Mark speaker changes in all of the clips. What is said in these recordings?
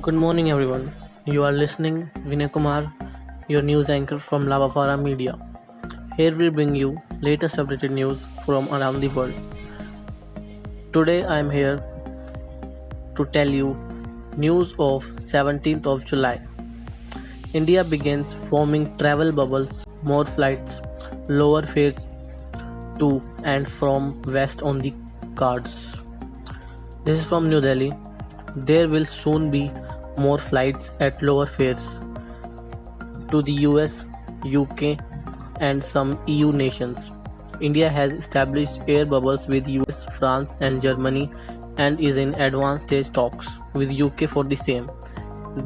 Speaker 1: Good morning, everyone. You are listening Vinay Kumar, your news anchor from Lavafara Media. Here we bring you latest updated news from around the world. Today I am here to tell you news of 17th of July. India begins forming travel bubbles, more flights, lower fares to and from west on the cards. This is from New Delhi. There will soon be more flights at lower fares to the US, UK, and some EU nations. India has established air bubbles with US, France, and Germany and is in advanced stage talks with UK for the same.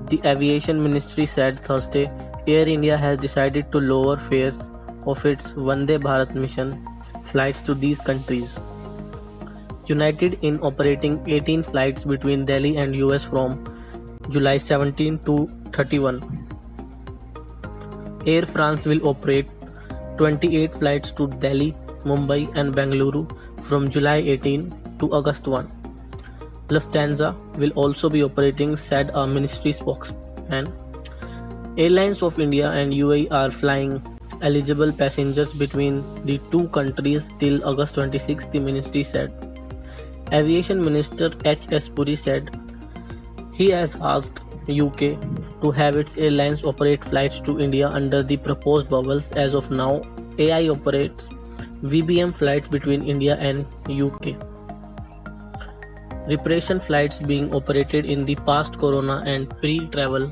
Speaker 1: The Aviation Ministry said Thursday Air India has decided to lower fares of its Vande Bharat mission flights to these countries. United in operating 18 flights between Delhi and US from July 17 to 31. Air France will operate 28 flights to Delhi, Mumbai and Bengaluru from July 18 to August 1. Lufthansa will also be operating, said a ministry spokesman. Airlines of India and UAE are flying eligible passengers between the two countries till August 26, the ministry said. Aviation Minister H.S. Puri said he has asked UK to have its airlines operate flights to India under the proposed bubbles. As of now, AI operates VBM flights between India and UK. Reparation flights being operated in the past Corona and pre-travel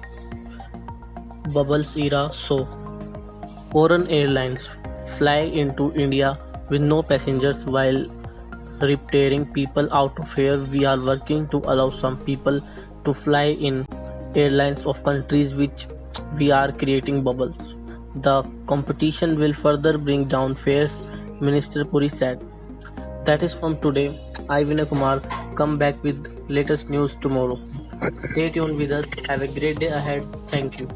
Speaker 1: bubbles era, so foreign airlines fly into India with no passengers while repatriating people out of here. We are working to allow some people to fly in airlines of countries which we are creating bubbles. The competition will further bring down fares, Minister Puri said. That is from today. I Vinay Kumar come back with latest news tomorrow. Stay tuned with us. Have a great day ahead. Thank you.